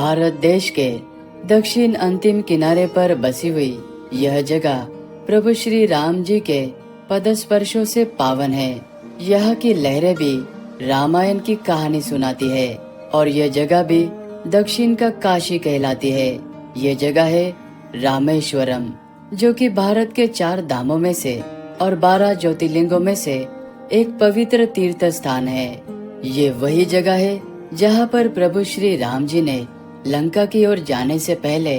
भारत देश के दक्षिण अंतिम किनारे पर बसी हुई यह जगह प्रभु श्री राम जी के पदस्पर्शों से पावन है। यह की लहरें भी रामायण की कहानी सुनाती है और यह जगह भी दक्षिण का काशी कहलाती है। यह जगह है रामेश्वरम, जो कि भारत के 4 धामों में से और 12 ज्योतिर्लिंगों में से एक पवित्र तीर्थ स्थान है। ये वही जगह है जहाँ पर प्रभु श्री राम जी ने लंका की ओर जाने से पहले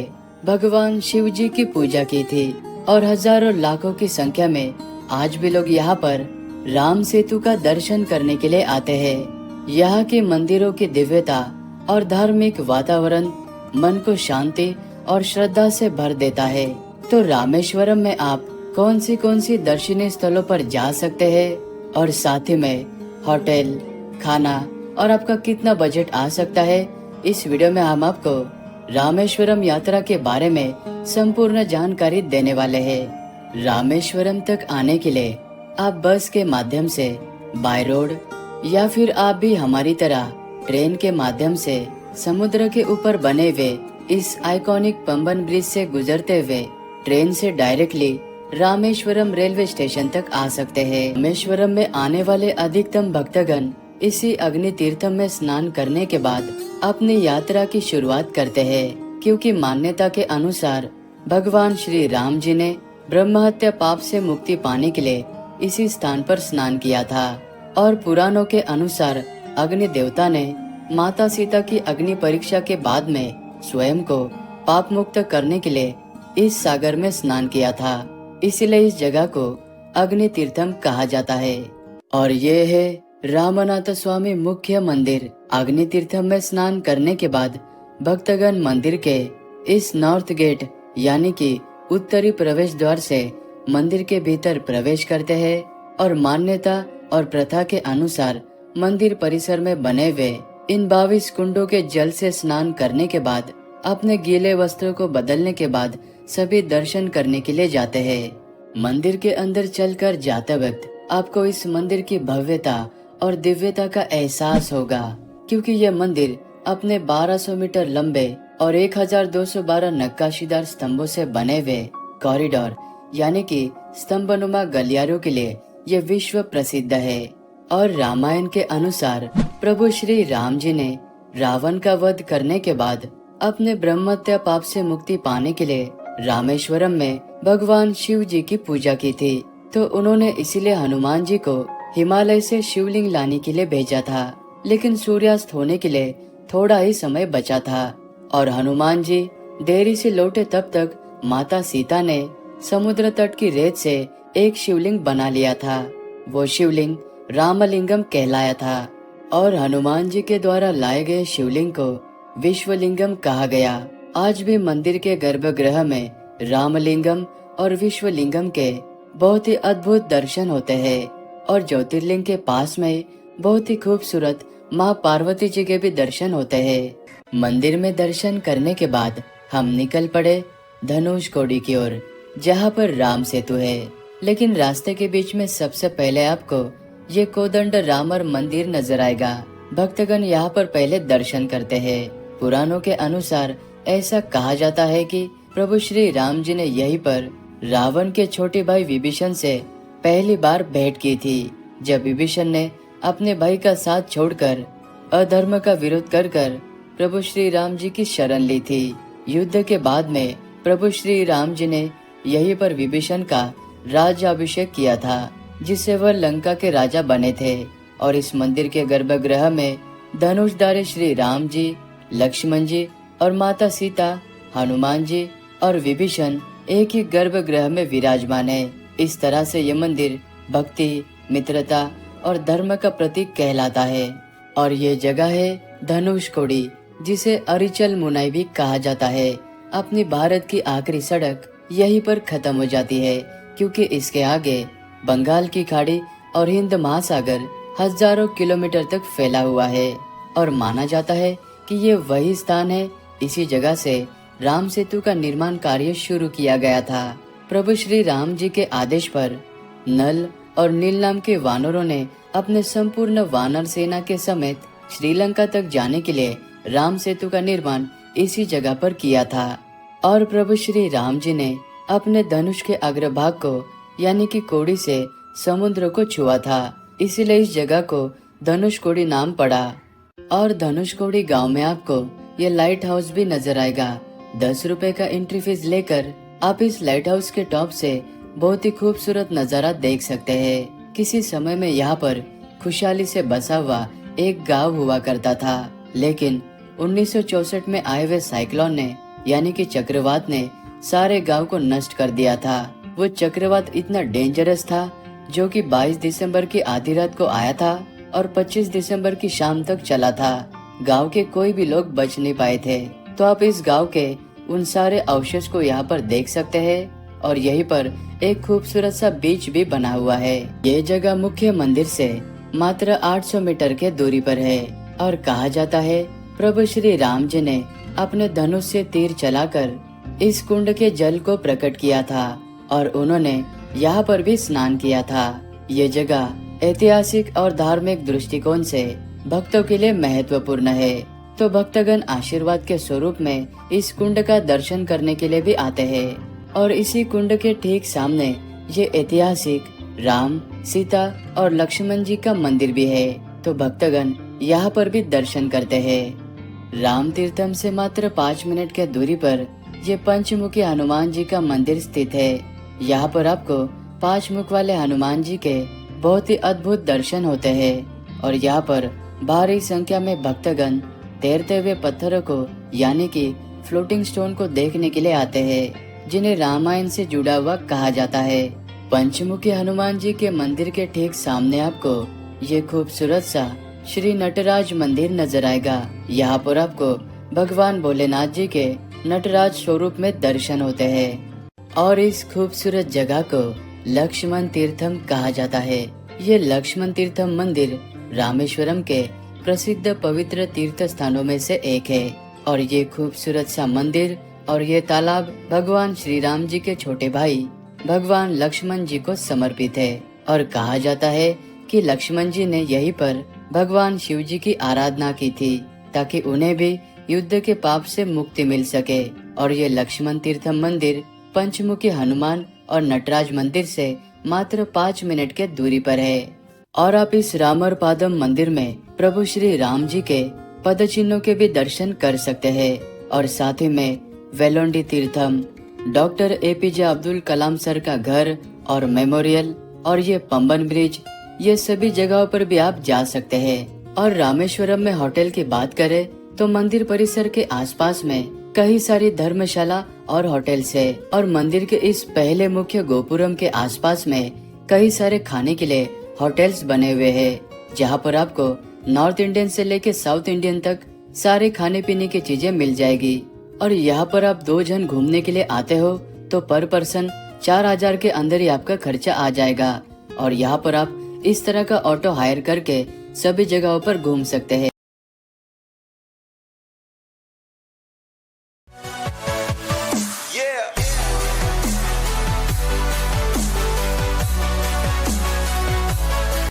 भगवान शिव जी की पूजा की थी और हजारों लाखों की संख्या में आज भी लोग यहाँ पर राम सेतु का दर्शन करने के लिए आते हैं। यहाँ के मंदिरों की दिव्यता और धार्मिक वातावरण मन को शांति और श्रद्धा से भर देता है। तो रामेश्वरम में आप कौन सी दर्शनीय स्थलों पर जा सकते हैं और साथ ही में होटल, खाना और आपका कितना बजट आ सकता है, इस वीडियो में हम आपको रामेश्वरम यात्रा के बारे में संपूर्ण जानकारी देने वाले हैं। रामेश्वरम तक आने के लिए आप बस के माध्यम से बाय रोड या फिर आप भी हमारी तरह ट्रेन के माध्यम से समुद्र के ऊपर बने हुए इस आइकॉनिक पंबन ब्रिज से गुजरते हुए ट्रेन से डायरेक्टली रामेश्वरम रेलवे स्टेशन तक आ सकते हैं। रामेश्वरम में आने वाले अधिकतम भक्तगण इसी अग्नि तीर्थम में स्नान करने के बाद अपनी यात्रा की शुरुआत करते हैं, क्योंकि मान्यता के अनुसार भगवान श्री राम जी ने ब्रह्म हत्या पाप से मुक्ति पाने के लिए इसी स्थान पर स्नान किया था और पुराणों के अनुसार अग्नि देवता ने माता सीता की अग्नि परीक्षा के बाद में स्वयं को पाप मुक्त करने के लिए इस सागर में स्नान किया था। इसलिए इस जगह को अग्नि तीर्थम कहा जाता है। और ये है रामनाथ स्वामी मुख्य मंदिर। अग्नि तीर्थम में स्नान करने के बाद भक्तगण मंदिर के इस नॉर्थ गेट यानी कि उत्तरी प्रवेश द्वार से मंदिर के भीतर प्रवेश करते हैं और मान्यता और प्रथा के अनुसार मंदिर परिसर में बने हुए इन 22 कुंडों के जल से स्नान करने के बाद अपने गीले वस्त्रों को बदलने के बाद सभी दर्शन करने के लिए जाते हैं। मंदिर के अंदर चलकर जाते वक्त आपको इस मंदिर की भव्यता और दिव्यता का एहसास होगा, क्योंकि यह मंदिर अपने 1200 मीटर लंबे और 1212 नक्काशीदार स्तंभों से बने हुए कॉरिडोर यानी कि स्तंभनुमा गलियारों के लिए यह विश्व प्रसिद्ध है। और रामायण के अनुसार प्रभु श्री राम जी ने रावण का वध करने के बाद अपने ब्रह्महत्या पाप से मुक्ति पाने के लिए रामेश्वरम में भगवान शिव जी की पूजा की थी। तो उन्होंने इसीलिए हनुमान जी को हिमालय से शिवलिंग लाने के लिए भेजा था, लेकिन सूर्यास्त होने के लिए थोड़ा ही समय बचा था और हनुमान जी देरी से लौटे तब तक माता सीता ने समुद्र तट की रेत से एक शिवलिंग बना लिया था। वो शिवलिंग रामलिंगम कहलाया था और हनुमान जी के द्वारा लाए गए शिवलिंग को विश्वलिंगम कहा गया। आज भी मंदिर के गर्भगृह में रामलिंगम और विश्वलिंगम के बहुत ही अद्भुत दर्शन होते हैं और ज्योतिर्लिंग के पास में बहुत ही खूबसूरत माँ पार्वती जी के भी दर्शन होते हैं। मंदिर में दर्शन करने के बाद हम निकल पड़े धनुषकोडी की ओर, जहाँ पर राम सेतु है। लेकिन रास्ते के बीच में सबसे पहले आपको ये कोदंड रामर मंदिर नजर आएगा। भक्तगण यहाँ पर पहले दर्शन करते हैं। पुराणों के अनुसार ऐसा कहा जाता है कि प्रभु श्री राम जी ने यहीं पर रावण के छोटे भाई विभीषण से पहली बार भेंट की थी, जब विभीषण ने अपने भाई का साथ छोड़कर अधर्म का विरोध कर प्रभु श्री राम जी की शरण ली थी। युद्ध के बाद में प्रभु श्री राम जी ने यहीं पर विभीषण का राज्याभिषेक किया था, जिससे वह लंका के राजा बने थे। और इस मंदिर के गर्भगृह में धनुषधारी श्री राम जी, लक्ष्मण जी और माता सीता, हनुमान जी और विभीषण एक ही गर्भगृह में विराजमान है। इस तरह से ये मंदिर भक्ति, मित्रता और धर्म का प्रतीक कहलाता है। और ये जगह है धनुषकोडी, जिसे अरिचल मुनाई भी कहा जाता है। अपनी भारत की आखिरी सड़क यहीं पर खत्म हो जाती है, क्योंकि इसके आगे बंगाल की खाड़ी और हिंद महासागर हजारों किलोमीटर तक फैला हुआ है। और माना जाता है कि ये वही स्थान है, इसी जगह से राम सेतु का निर्माण कार्य शुरू किया गया था। प्रभु श्री राम जी के आदेश पर नल और नील नाम के वानरों ने अपने संपूर्ण वानर सेना के समेत श्रीलंका तक जाने के लिए राम सेतु का निर्माण इसी जगह पर किया था। और प्रभु श्री राम जी ने अपने धनुष के अग्रभाग को यानी कि कोड़ी से समुद्र को छुआ था, इसीलिए इस जगह को धनुषकोडी नाम पड़ा। और धनुषकोडी गांव में आपको ये लाइट हाउस भी नजर आएगा। 10 रुपए का एंट्री फीस लेकर आप इस लाइट हाउस के टॉप से बहुत ही खूबसूरत नजारा देख सकते हैं। किसी समय में यहाँ पर खुशहाली से बसा हुआ एक गांव हुआ करता था, लेकिन 1964 में आए हुए साइक्लोन ने यानी कि चक्रवात ने सारे गांव को नष्ट कर दिया था। वो चक्रवात इतना डेंजरस था जो कि 22 दिसंबर की आधी रात को आया था और 25 दिसंबर की शाम तक चला था। गांव के कोई भी लोग बच नहीं पाए थे। तो आप इस गांव के उन सारे अवशेष को यहाँ पर देख सकते हैं। और यहीं पर एक खूबसूरत सा बीच भी बना हुआ है। ये जगह मुख्य मंदिर से मात्र 800 मीटर के दूरी पर है। और कहा जाता है प्रभु श्री राम जी ने अपने धनुष से तीर चलाकर इस कुंड के जल को प्रकट किया था और उन्होंने यहाँ पर भी स्नान किया था। ये जगह ऐतिहासिक और धार्मिक दृष्टिकोण से भक्तों के लिए महत्वपूर्ण है। तो भक्तगण आशीर्वाद के स्वरूप में इस कुंड का दर्शन करने के लिए भी आते हैं। और इसी कुंड के ठीक सामने ये ऐतिहासिक राम, सीता और लक्ष्मण जी का मंदिर भी है। तो भक्तगण यहाँ पर भी दर्शन करते हैं। राम तीर्थम से मात्र 5 मिनट के दूरी पर ये पंचमुखी हनुमान जी का मंदिर स्थित है। यहाँ पर आपको 5 मुख वाले हनुमान जी के बहुत ही अद्भुत दर्शन होते हैं। और यहाँ पर भारी संख्या में भक्तगण तैरते हुए पत्थरों को यानी कि फ्लोटिंग स्टोन को देखने के लिए आते हैं, जिन्हें रामायण से जुड़ा हुआ कहा जाता है। पंचमुखी हनुमान जी के मंदिर के ठीक सामने आपको ये खूबसूरत सा श्री नटराज मंदिर नजर आएगा। यहाँ पर आपको भगवान भोलेनाथ जी के नटराज स्वरूप में दर्शन होते हैं। और इस खूबसूरत जगह को लक्ष्मण तीर्थम कहा जाता है। ये लक्ष्मण तीर्थम मंदिर रामेश्वरम के प्रसिद्ध पवित्र तीर्थ स्थानों में से एक है। और ये खूबसूरत सा मंदिर और ये तालाब भगवान श्री राम जी के छोटे भाई भगवान लक्ष्मण जी को समर्पित है। और कहा जाता है कि लक्ष्मण जी ने यहीं पर भगवान शिव जी की आराधना की थी ताकि उन्हें भी युद्ध के पाप से मुक्ति मिल सके। और ये लक्ष्मण तीर्थम मंदिर पंचमुखी हनुमान और नटराज मंदिर से मात्र 5 मिनट के दूरी पर है। और आप इस रामर पादम मंदिर में प्रभु श्री राम जी के पद चिन्हों के भी दर्शन कर सकते हैं। और साथ ही में वेलोंडी Theertham, doctor APJ Abdul Kalam sir का घर और मेमोरियल और ये पंबन ब्रिज, ये सभी जगहों पर भी आप जा सकते हैं। और रामेश्वरम में होटल की बात करें तो मंदिर परिसर के आसपास में कई सारी धर्मशाला और होटल्स है। और मंदिर के इस पहले मुख्य गोपुरम के आसपास में कई सारे खाने के लिए होटल्स बने हुए हैं, जहाँ पर आपको नॉर्थ इंडियन से लेके साउथ इंडियन तक सारे खाने पीने की चीजें मिल जाएगी। और यहाँ पर आप 2 जन घूमने के लिए आते हो तो पर पर्सन 4000 के अंदर ही आपका खर्चा आ जाएगा। और यहाँ पर आप इस तरह का ऑटो हायर करके सभी जगहों पर घूम सकते हैं।